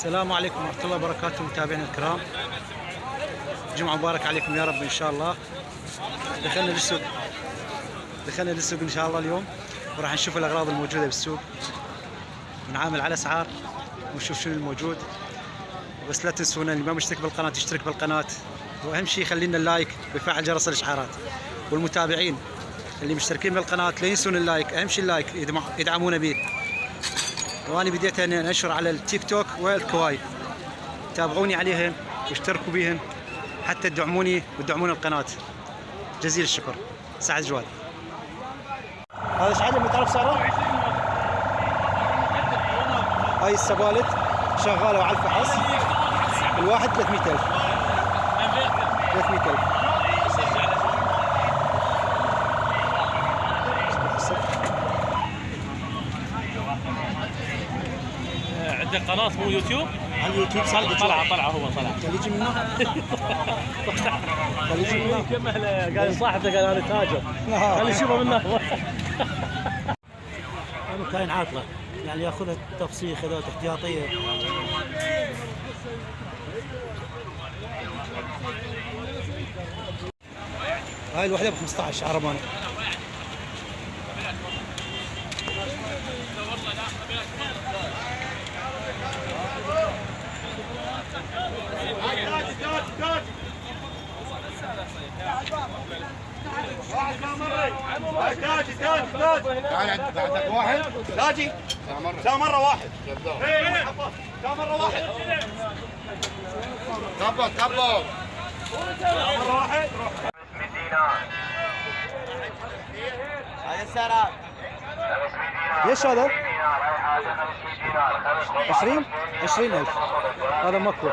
السلام عليكم ورحمة الله وبركاته متابعينا الكرام. جمعة مبارك عليكم يا رب إن شاء الله. دخلنا للسوق إن شاء الله اليوم، وراح نشوف الأغراض الموجودة بالسوق ونعامل على أسعار ونشوف شنو الموجود. بس لا تنسونا اللي ما مشترك بالقناة يشترك بالقناة، وأهم شيء خلينا اللايك ويفعل جرس الإشعارات. والمتابعين اللي مشتركين بالقناة لا ينسون اللايك، أهم شيء اللايك يدعمونا به. وأنا بديت أن أنشر على التيك توك والكواي، تابعوني عليهم واشتركوا بهم حتى تدعموني وتدعمون القناة. جزيل الشكر. سعد جواد. هذا ايش عجب تعرف سعره؟ هاي السبالت شغالة وعلى الفحص، الواحد 300,000. 300,000. عندك قناة مو يوتيوب؟ على اليوتيوب طلع هو طلع. خليه يجي منه. خليه يجي منه. كمل قال صاحبته قال انا تاجر. خليه يشوفه منه. انا كاين عاطله يعني ياخذها تفسيخ ذات احتياطيه. هاي الوحده ب 15 عربانه. عندك واحد؟ لاجي لا مرة واحد. لا مرة واحد. كبر مرة واحد. هذا السعر. ايش هذا؟ 20,000. هذا مكوى.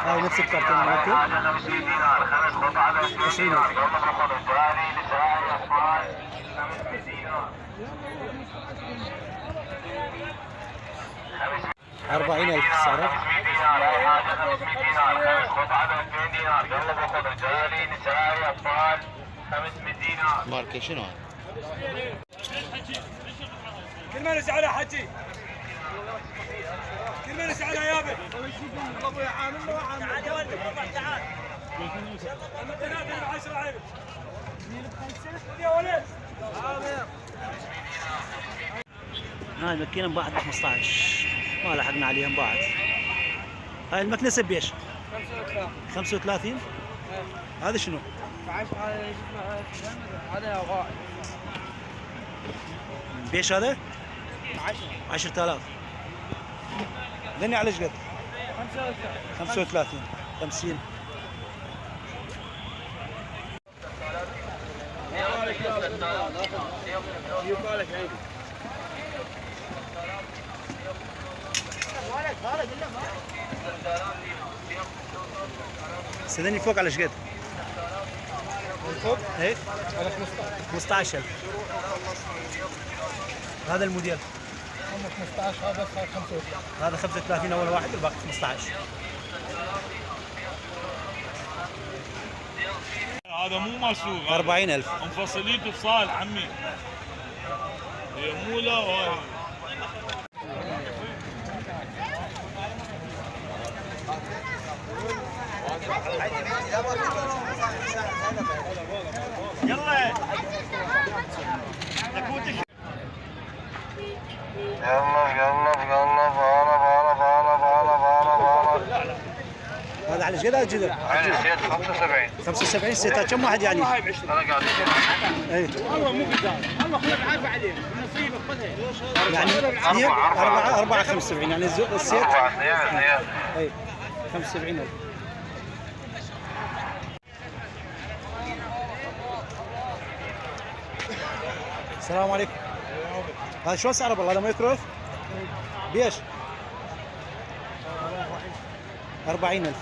هاي نفس الكرتون المكوى. 20,000. 40,000 سعره. ماركة شنو هذا؟ كل ما نسأله حجي، كل ما نسأله يابا. ابوي عامل له تعال يا ولد تعال. اما تنادي 10 عيب. يا ولد. هاي الماكينه انباعت ب 15، ما لحقنا عليها انباعت. هاي المكنسه بيش؟ 35. هذا شنو؟ هذا غائب. بيش هذا؟ 10,000. ذني على ايش قد؟ 35. 50. سدني فوق على ايش قد؟ فوق؟ ايه هذا 15,000. هذا الموديل 15. هذا 35. هذا 35 اول واحد والباقي 15. هذا مو مسوق. 40,000. مفصلين تفصال عمي. هي مو لا وايد. يلا هذا على ايش قد؟ هذا جدر على سيد 75. 75 سيتات كم واحد يعني؟ انا قاعد اي والله مو قدام، والله خذ عارف عليه نصيبك خذها. يعني 4 75 يعني السيت. اي 75,000. السلام عليكم. هذا شو سعره بالله؟ هذا مايكرويف؟ بيش؟ 40,000.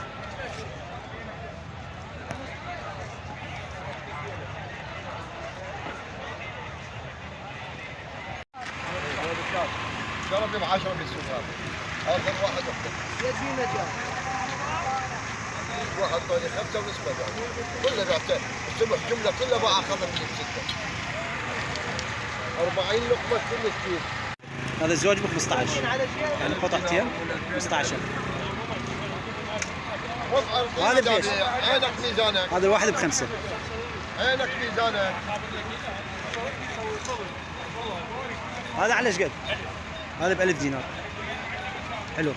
جرب ب 10 بالسوق هذا. هذا واحد يدي مجال. واحد طالع 5 ونص بدل كله بعته الصبح جمله كلها باع اخذها من السته. 40 لقمة كل كيس. هذا الزواج ب 15 يعني قطعتين 15. هذا بإيش؟ عينك ميزانك. هذا الواحد ب5. عينك ميزانك. هذا على ايش قد؟ هذا ب1000 دينار. حلو.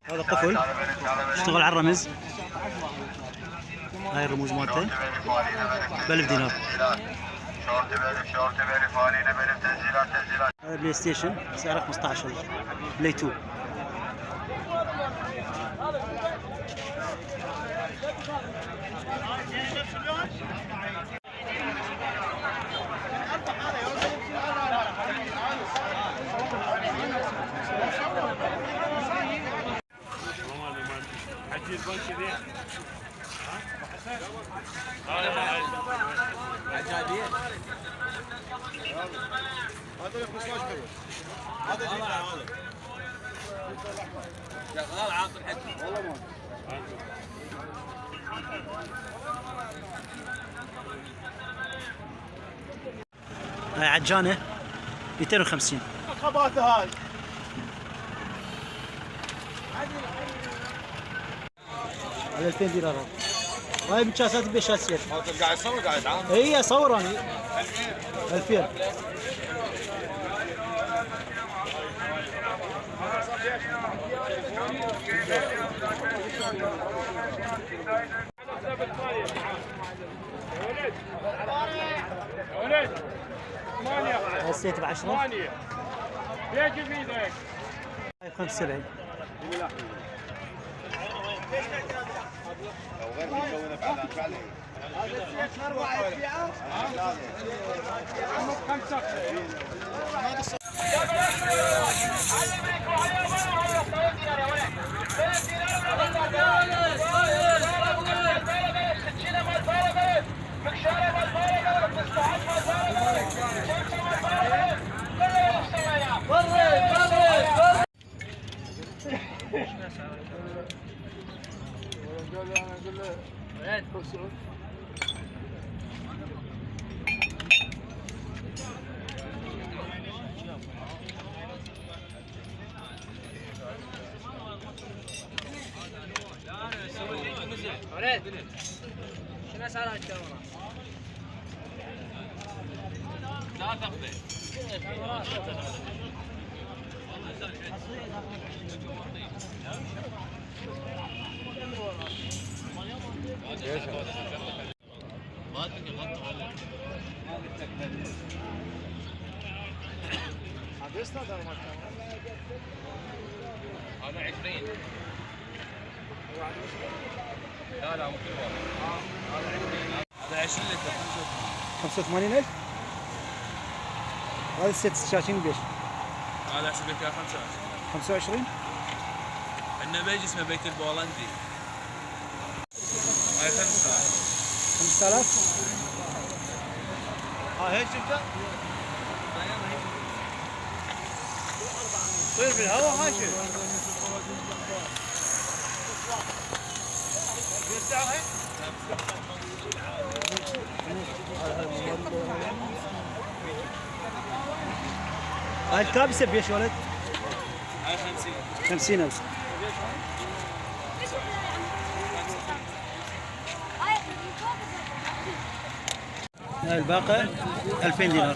هذا قفل اشتغل على الرمز. هاي الرموز مالته ب1000 دينار. هذا بلاي ستيشن سعره 15 بلاي 2. هاي عجانة 250. خباته هاي. على 2000 دينار. هاي بكاسات بيشات سير. قاعد يصور قاعد يتعامل. هي صور انا 2000. السيت ب10. ليش في ايدك؟ هاي 75. شنو اسعار الكاميرا؟ لا تاخذه. هذا 20. لا مو كل واحد. هذا 20 لتر 85,000. هذا الست شاشين بيش؟ هذا احسب لك 25. عندنا بيج اسمه بيت البولندي. هاي 5000. هيك شفتها؟ طير في الهواء هاي شو؟ هاي الكابسة بيش ولد؟ هاي 50. 50,000. هاي الباقة 2000 دينار.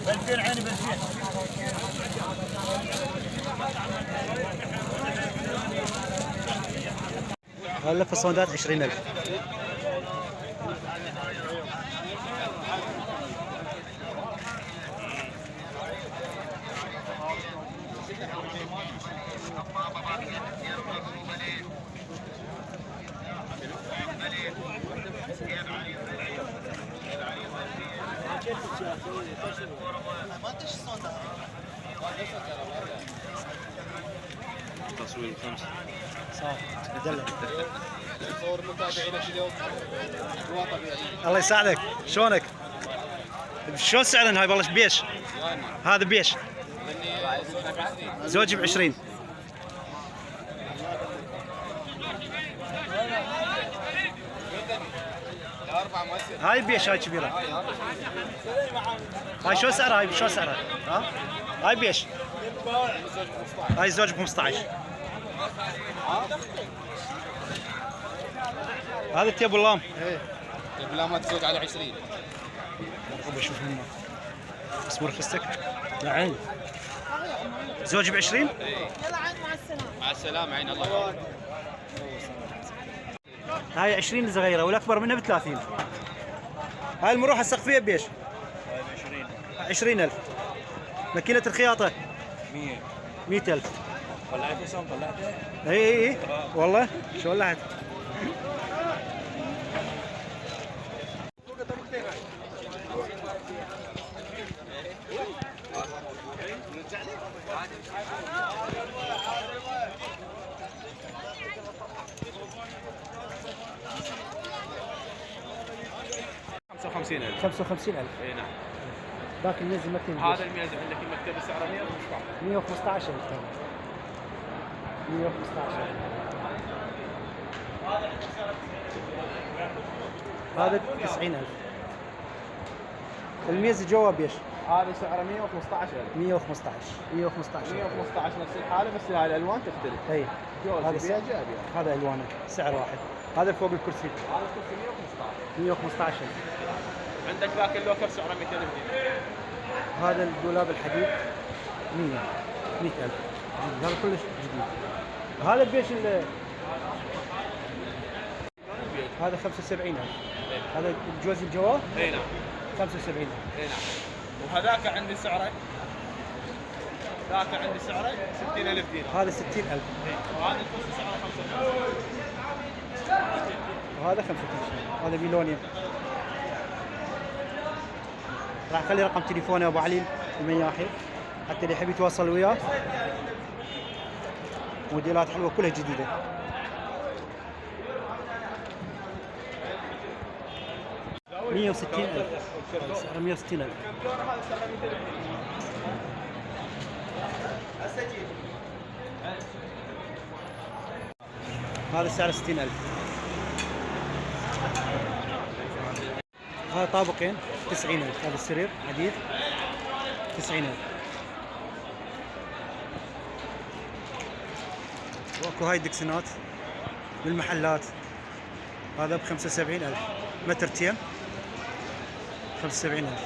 2000 عيني ب 2000. هاي اللفة صندات 20,000. تصوير 5. صح. صور متابعينك اليوم اجواء طبيعيه. الله يساعدك. شلونك؟ شلون سعرن هاي والله بيش؟ هذا بيش زوجي ب20. هاي بيش هاي كبيرة. هاي شو سعرها؟ هاي شو سعرها؟ ها؟ هاي بيش. هاي زوج ب15. هذا تيب اللام. ايه لا ما تزوج على 20. بشوف منه بس مرخصتك. لا عين زوج ب20. يلا عين مع السلامة. مع السلامة عين الله يعوضك. هاي 20 صغيرة والأكبر منها ب30. هاي المروحة السقفية بيش؟ هاي ب20. 20,000. ماكينة الخياطة 100,000. طلعت اسم طلعته؟ اي والله شو ولعت. خمسة وخمسين ألف. 55,000. اي نعم. ذاك الميز المكتب هذا الميز عندك المكتب سعره 115,000. 115. هذا 90,000. الميز جوا بيش؟ هذا سعره 115,000. 115 نفس الحالة بس هاي الألوان تختلف. اي هذا هذا الوانه سعر واحد. هذا فوق الكرسي هذا الكرسي 115. 115,000. عندك ذاك اللوكر سعره 200,000 جنيه. هذا الدولاب الحديد 100,000. هذا كلش جديد. هذا بيش هذا 75,000. هذا الجوز الجواب اي نعم. 75,000. اي نعم. وهذاك عندي سعره 60,000 دينار. هذا 60,000. وهذا الكرسي سعره 55. وهذا 55. هذا بيلونيوم. راح اخلي رقم تليفونه ابو علي المياحي حتى اللي يحب يتواصل وياه. موديلات حلوه كلها جديده. $160,000. سعره 160,000. هذا سعره 60,000. هذا طابقين 90,000. هذا السرير حديد 90,000. واكو هاي دكسنات بالمحلات. هذا ب75,000. مترتين 75,000.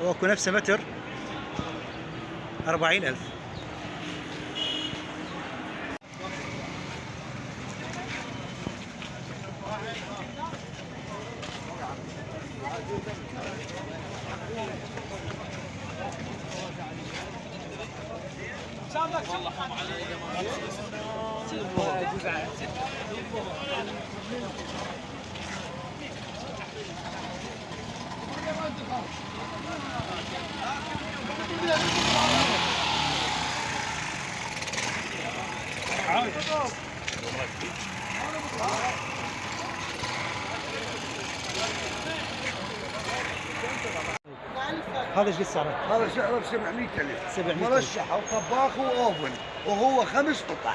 واكو نفسه متر 40,000. هذا ايش قد سعره؟ هذا سعره ب 700,000. 700,000. مرشح وطباخ واوفن وهو 5 قطع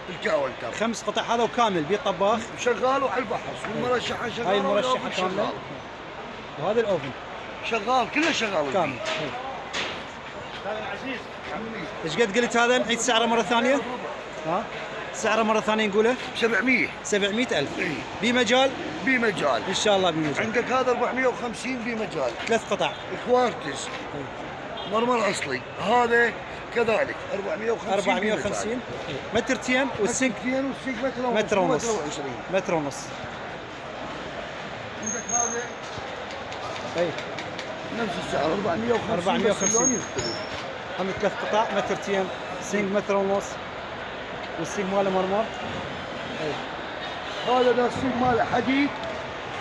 الكاونتر. 5 قطع هذا وكامل بيه طباخ. شغال وعلى الفحص والمرشحه شغاله. هاي المرشحه والأوفن كامله. شغال. وهذا الاوفن شغال كله شغال كامل. ايش قد قلت هذا؟ نعيد سعره مره ثانيه؟ ها؟ سعره مره ثانيه نقوله؟ 700. 700,000. إيه. بمجال؟ بمجال. ان شاء الله بمجال. عندك هذا 450 بمجال. 3 قطع. كوارتز مرمر اصلي. هذا كذلك 450. 450 مترتين والسنك والسنك متر ونص. متر و20. متر ونص. عندك هذا اي نفس السعر 450. 450. هم 3 قطع مترتين سنك متر ونص والسنك ماله مرمر. هذا ده السنك ماله حديد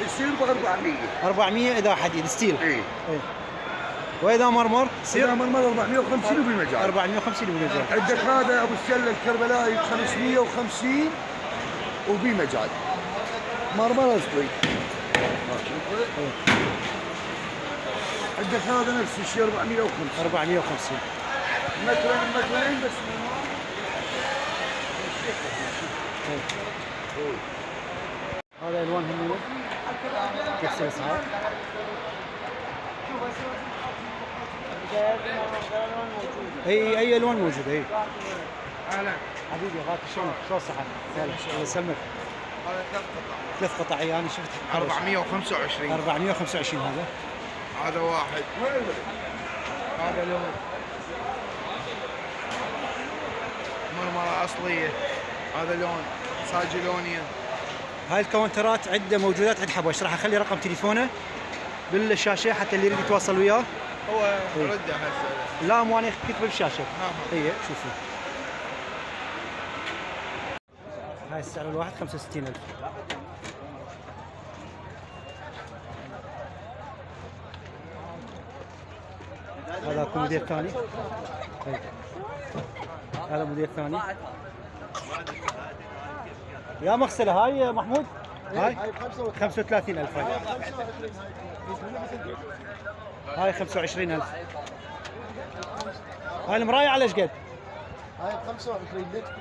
يصير ب 400. 400 اذا حديد ستيل. اي واذا مرمر يصير يصير مرمر 450 بالمجال. 450 بالمجال. عندك هذا ابو السله الكربلائي ب 550 وبي مجال مرمر اصلي. عندك هذا نفس الشيء 450. 450. مترين بس. هذا الوانهم منه نفس الاسعار. اي الوان موجوده. اي اهلا حبيبي غاك شلونك؟ شلون الصحه؟ الله يسلمك. هذا 3 قطع. 3 قطع. اي انا شفت 425. 425 هذا. هذا واحد. هذا لون مرمرة أصلية. هذا لون ساجلونيا. هاي الكاونترات عنده موجودات عند حبش. راح اخلي رقم تليفونه بالشاشه حتى اللي يريد يتواصل وياه. هو رده هسه. لا مو انا كتبه بالشاشه. اي شوفوا. هاي السعر الواحد 65,000. هذا اكو موديل ثاني. هذا موديل ثاني. يا مغسله هاي محمود. هاي 35,000. هاي 25,000. هاي المرايه على ايش قد؟ هاي 25 لتر.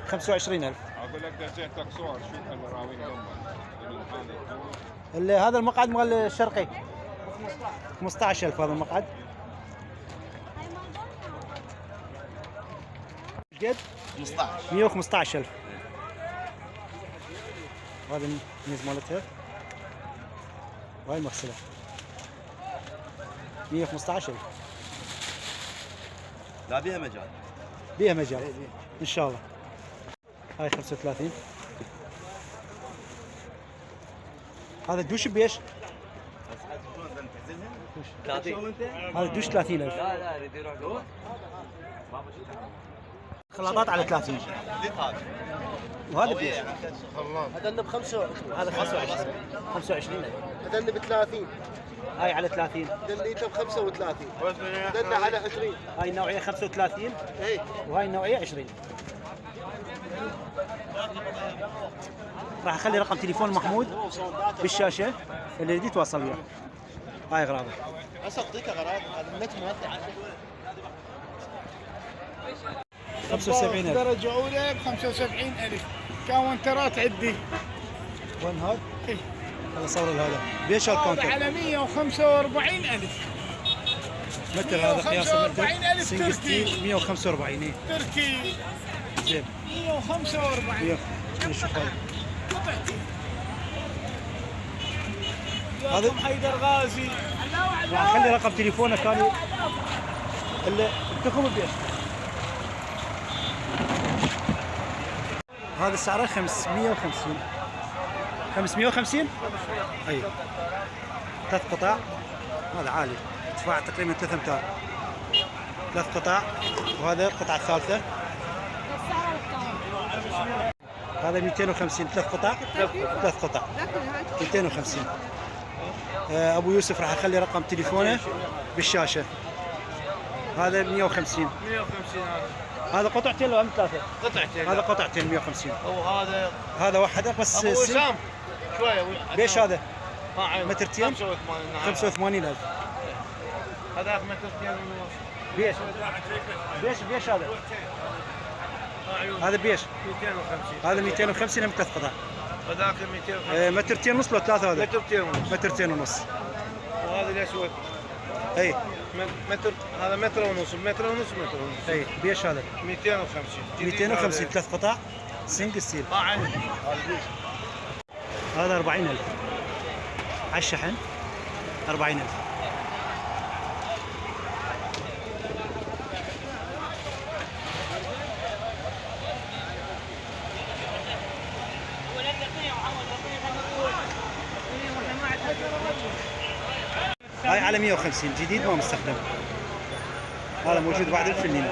25,000. اقول لك دزيتك صور شوف المراويح هذا المقعد مال الشرقي 15,000. هذا المقعد قد 115,000. هذا الميز مالتها وهاي المغسله 115,000. لا بيها مجال. بيها مجال ان شاء الله. هاي 35. هذا الدوش بيش؟ هذا الدوش 30,000. لا يريد يروح جوا. خلاطات على 30. وهذا بيش؟ هذا اللي ب 25. هذا 25,000. هذا اللي ب 30. هاي على 30. هذا اللي ب 35. هذا اللي على 20. هاي النوعيه 35 اي وهاي النوعيه 20. راح اخلي رقم تليفون محمود بالشاشه اللي يريد يتواصل وياه. هاي اغراضه. هسه اعطيك اغراض. هذا النت مودع 75,000. درجة أولى ب 75,000. كاونترات عندي. وين هذا؟ إيه. هذا صور هذا. بيش هذا الكاونتر؟ على 145,000. متر هذا قياس المتر 145,000 سنجل ستيل تركي. 145. اي تركي زين. 145. نشوف هذا. قطعتي. هذا حيدر غازي. راح اخلي رقم تليفونه كان اللي بتكم بيش. هذا سعره 550. 550؟ اي 3 قطع. هذا عالي ارتفاع تقريبا 3 امتار. 3 قطع وهذا القطعه الثالثه. هذا 250. 3 قطع. 3 قطع 250. ابو يوسف راح اخلي رقم تليفونه بالشاشه. هذا 150. 150. هذا قطعتين ولا 3؟ قطعتين. هذا قطعتين 150. وهذا هذا واحده بس. ابو وسام شويه. ليش هذا؟ عيون. مترتين؟ 85. 85,000. هذاك مترتين ونص. بيش بيش هذا. هذا بيش. 250. هذا 250 هم 3 قطع. هذاك 250. مترتين ونص لو 3 هذا؟ مترتين ونص. مترتين ونص. وهذا الاسود اي متر. هذا متر ونص. متر ونص. متر ونص. اي بيش هذا؟ 250. 250 3 قطع سنجل ستيل. عين. هذا 40,000 على الشحن. 40,000. هاي على 150 جديد ما مستخدم. هذا موجود بعد الفنين.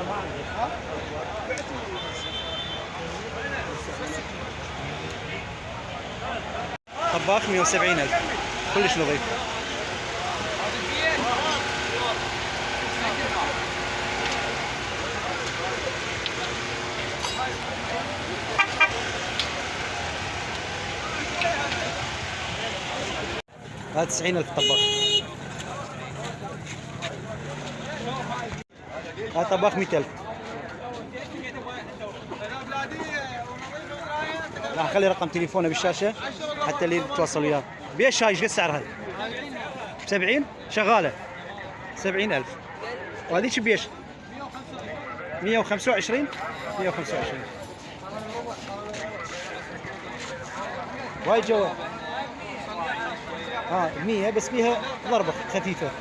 طباخ 170,000 كلش نظيف. هذا 90,000 طباخ. هذا طباخ 100,000. راح اخلي رقم تليفونه بالشاشه حتى اللي يتواصل وياه. بيش هاي ايش قد سعرها؟ 70 شغاله 70,000. وهذيك بيش 125 125. وايد جوا 100 بس فيها ضربه خفيفه.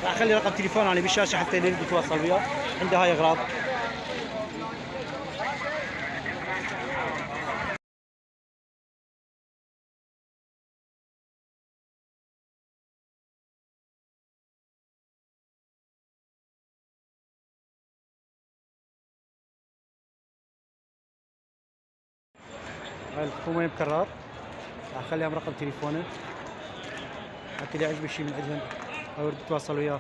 راح اخلي رقم تليفون على بالشاشه حتى اللي يتواصل وياه عنده هاي اغراض. هاي الحكومة مكرر. راح اخليهم رقم تليفونه حتى اللي يعجبه شيء من عندهم او يريد يتواصل وياه.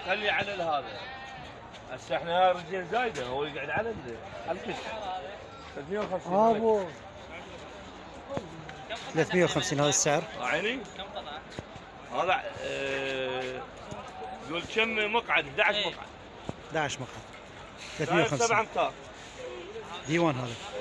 خلي على هذا هسه احنا رجال زايده هو يقعد على الكش 350. ابو 350 هذا السعر. عيني هذا يقول كم مقعد 11 مقعد 11 مقعد 7 350 امتار ديوان هذا.